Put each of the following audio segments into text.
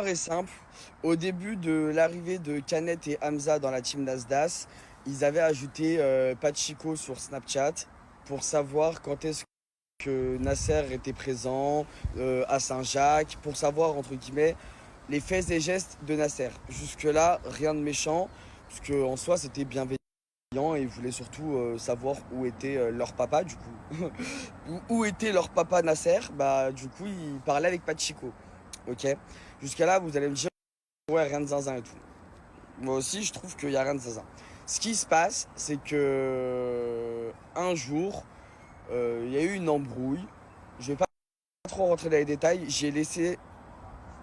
L'histoire est simple. Au début de l'arrivée de Canet et Hamza dans la team Nasdaq, ils avaient ajouté Pachiko sur Snapchat pour savoir quand est-ce que Nasser était présent à Saint-Jacques, pour savoir, entre guillemets, les faits et gestes de Nasser. Jusque-là, rien de méchant, puisque en soi, c'était bienveillant et ils voulaient surtout savoir où était leur papa, du coup. Où était leur papa Nasser. Bah, du coup, ils parlaient avec Pachiko. Ok. Jusqu'à là, vous allez me dire, ouais, rien de zinzin et tout. Moi aussi, je trouve qu'il n'y a rien de zinzin. Ce qui se passe, c'est que un jour, il y a eu une embrouille. Je vais pas trop rentrer dans les détails. J'ai laissé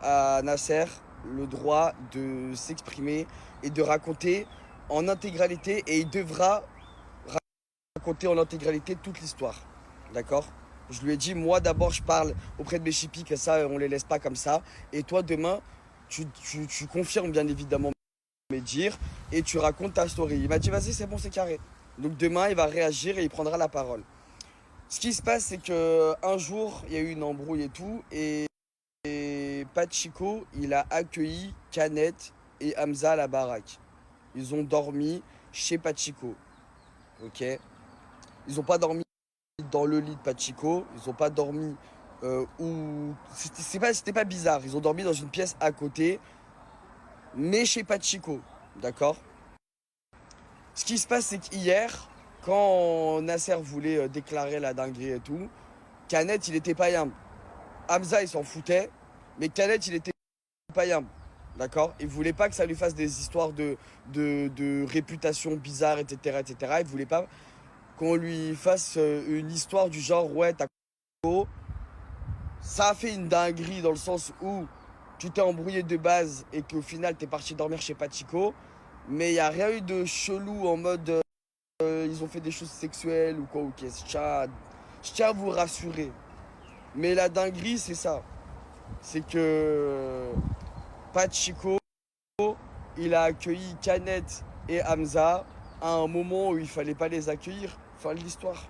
à Nasser le droit de s'exprimer et de raconter en intégralité, et il devra raconter en intégralité toute l'histoire. D'accord? Je lui ai dit, moi d'abord je parle auprès de mes chippies, que ça on les laisse pas comme ça. Et toi demain, tu confirmes bien évidemment mes dires et tu racontes ta story. Il m'a dit, vas-y, c'est bon, c'est carré. Donc demain, il va réagir et il prendra la parole. Ce qui se passe, c'est que un jour, il y a eu une embrouille et tout, et Pachiko, il a accueilli Canet et Hamza à la baraque. Ils ont dormi chez Pachiko. Ok? Ils ont pas dormi dans le lit de Pachiko. Ils ont pas dormi où. C'était pas bizarre. Ils ont dormi dans une pièce à côté, mais chez Pachiko. D'accord? Ce qui se passe, c'est qu'hier, quand Nasser voulait déclarer la dinguerie et tout, Canet, il était pas yam. Hamza, il s'en foutait, mais Canet, il était pas yam. D'accord? Il voulait pas que ça lui fasse des histoires de réputation bizarre, etc., etc. Il voulait pas qu'on lui fasse une histoire du genre, ouais, t'as ça a fait une dinguerie dans le sens où tu t'es embrouillé de base et qu'au final, t'es parti dormir chez Pachiko, mais il n'y a rien eu de chelou en mode ils ont fait des choses sexuelles ou quoi, ok. Je tiens à vous rassurer. Mais la dinguerie, c'est ça. C'est que Pachiko, il a accueilli Canet et Hamza à un moment où il fallait pas les accueillir. Fin de l'histoire.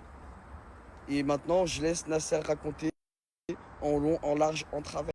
Et maintenant, je laisse Nasser raconter en long, en large, en travers.